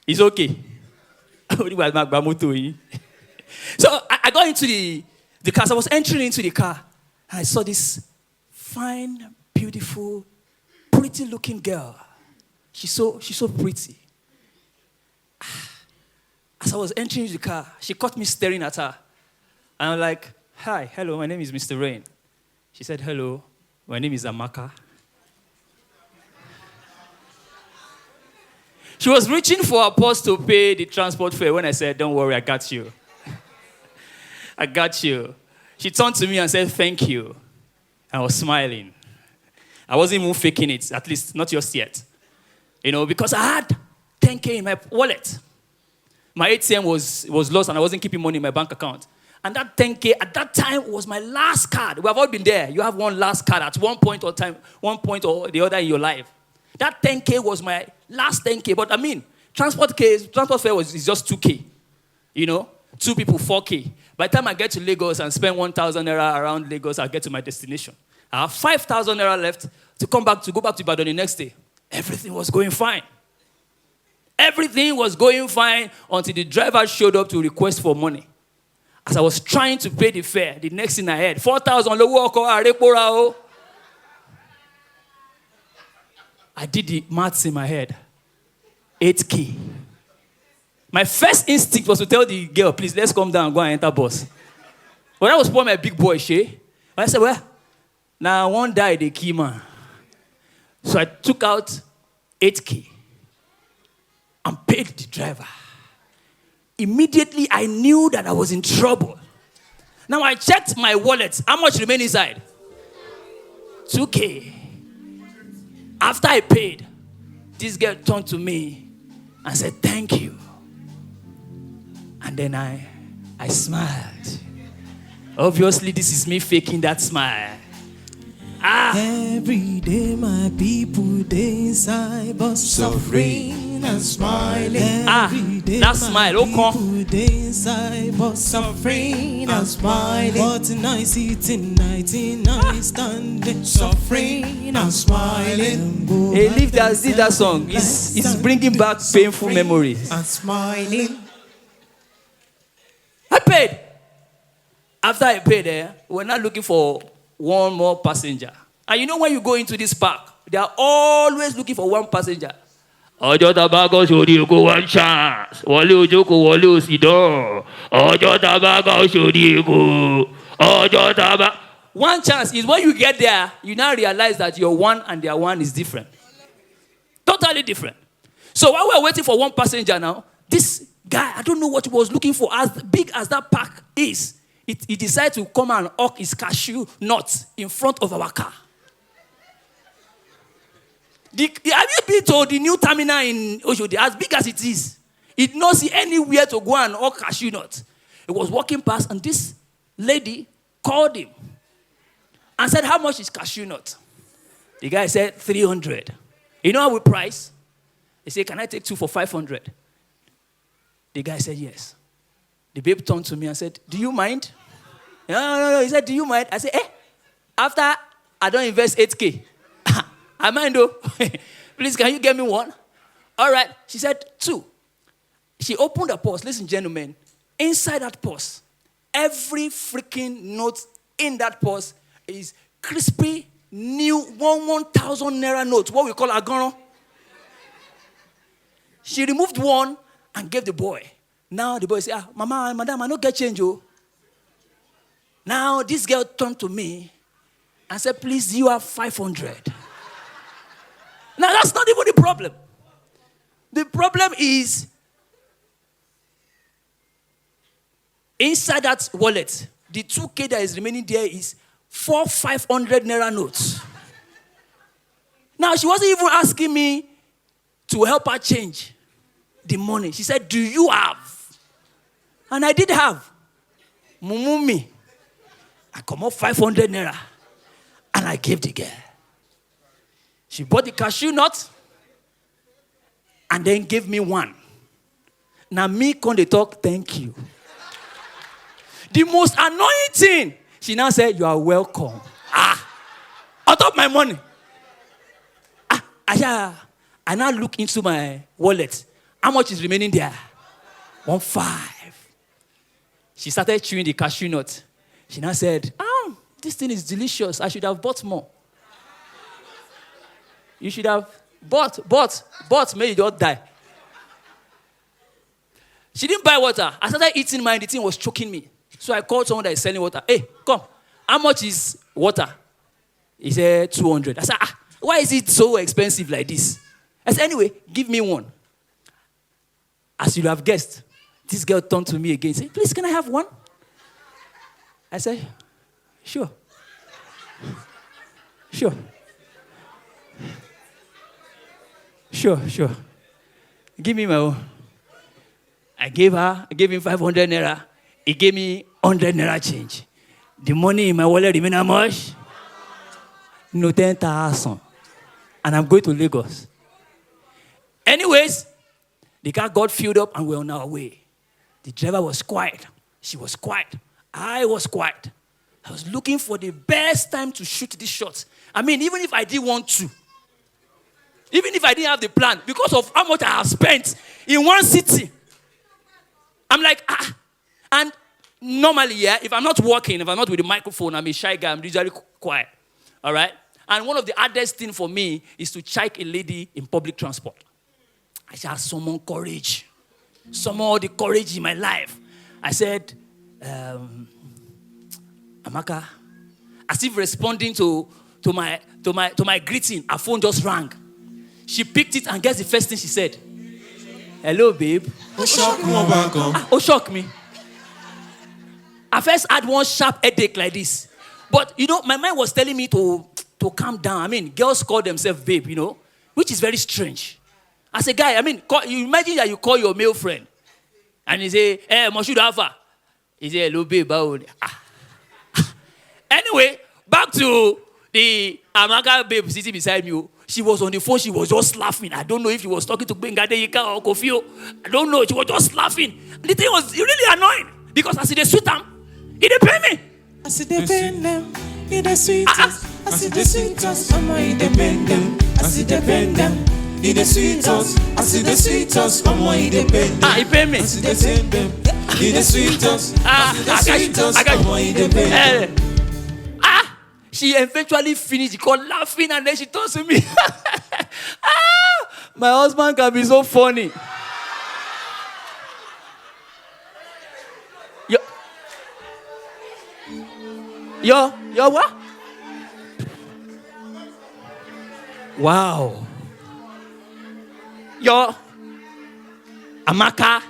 It's okay. So I got into the car. So I was entering into the car. And I saw this fine, beautiful, pretty-looking girl. She's so pretty. As I was entering into the car, she caught me staring at her. And I'm like, hi, hello, my name is Mr. Rain. She said, hello, my name is Amaka. She was reaching for her purse to pay the transport fare when I said, don't worry, I got you. I got you. She turned to me and said, thank you. I was smiling. I wasn't even faking it, at least not just yet. Because I had 10K in my wallet. My ATM was lost and I wasn't keeping money in my bank account. And that 10K at that time was my last card. We have all been there. You have one last card at one point or the other in your life. That 10K was my last 10K. But transport fare is just 2K. 2 people, 4K. By the time I get to Lagos and spend 1,000 naira around Lagos, I'll get to my destination. I have 5,000 naira left to go back to Ibadan the next day. Everything was going fine. Everything was going fine until the driver showed up to request for money. As I was trying to pay the fare, the next thing I heard, 4,000 I did the maths in my head. 8K. My first instinct was to tell the girl, please, let's come down and go and enter bus. When I was pouring my big boy, I said, well, now one die the key man. So I took out 8K and paid the driver. Immediately, I knew that I was in trouble. Now I checked my wallet. How much remained inside? 2K. After I paid, this girl turned to me and said, thank you. And then I smiled. Obviously, this is me faking that smile. Every day my people they inside but suffering and smiling. Every day that smile, people they inside but suffering and smiling. But tonight standing suffering and smiling. Hey, leave that song. It's bringing back painful memories. And smiling. I paid. After I paid, we're not looking for one more passenger. And when you go into this park, they are always looking for one passenger. Ojo tabago shodi go one chance. Wale ojoko wale osido. Ojo tabago shodi go. Ojo tabago. One chance is when you get there, you now realize that your one and their one is different. Totally different. So while we're waiting for one passenger now, this guy, I don't know what he was looking for, as big as that park is. He decided to come and hawk his cashew nuts in front of our car. Have you been to the new terminal in Oshodi? As big as it is, it did not see anywhere to go and hawk cashew nuts. He was walking past, and this lady called him and said, how much is cashew nut? The guy said, 300. You know how we price? He said, can I take 2 for 500? The guy said, yes. The babe turned to me and said, do you mind? No. He said, do you mind? I said, after I don't invest 8K, I mind though. Please, can you get me one? All right. She said, 2. She opened the purse. Listen, gentlemen. Inside that purse, every freaking note in that purse is crispy, new 1,000 naira notes, what we call agono. She removed one and gave the boy. Now the boy said, madam, I don't get change. Oh. Now this girl turned to me and said, please, you have 500. Now that's not even the problem. The problem is, inside that wallet, the 2K that is remaining there is 500 naira notes. Now she wasn't even asking me to help her change the money. She said, do you have? And I did have. Mumumi. I come up 500 naira. And I gave the girl. She bought the cashew nut. And then gave me one. Now me come they talk, thank you. The most annoying thing. She now said, you are welcome. On top of my money. I now look into my wallet. How much is remaining there? 1.5. She started chewing the cashew nut. She now said, this thing is delicious. I should have bought more. You should have bought, may you don't die. She didn't buy water. I started eating mine. The thing was choking me. So I called someone that is selling water. Hey, come. How much is water? He said 200. I said, why is it so expensive like this? I said, anyway, give me one. As you have guessed, this girl turned to me again and said, please, can I have one? I said, sure. Sure. Give me my own. I gave him 500 naira. He gave me 100 naira change. The money in my wallet remained how much? No, 10,000. And I'm going to Lagos. Anyways, the car got filled up and we're on our way. The driver was quiet. She was quiet. I was quiet. I was looking for the best time to shoot this shot. I mean, even if I didn't want to, even if I didn't have the plan, because of how much I have spent in one city, I'm like, And normally, if I'm not working, if I'm not with the microphone, I'm a shy guy, I'm usually quiet. All right? And one of the hardest things for me is to chike a lady in public transport. I should have summon courage. Summon all the courage in my life. I said, Amaka, as if responding to my greeting, her phone just rang. She picked it and guess the first thing she said. Hello, babe. Shock me. I first had one sharp headache like this. But, my mind was telling me to calm down. I mean, girls call themselves babe, which is very strange. As a guy, you imagine that you call your male friend and he say, hey, Moshood Alpha. He say, hello, babe. Anyway, back to the Amaka babe sitting beside me. She was on the phone. She was just laughing. I don't know if she was talking to Benga Deyika or Kofio. I don't know. She was just laughing. The thing was really annoying because as they sweet them, he didn't pay me. As they pay them, he the sweetest. As they sweet us, Mama, he the pay them. As they pay them, he the sweet us. As they sweet us, Mama, he the pay them. He pay me. As they pay them, he the sweet us. As they sweet us, Mama, he the pay them. She eventually finished. She called laughing and then she turns to me. My husband can be so funny. Yo, what? Wow. Yo, Amaka.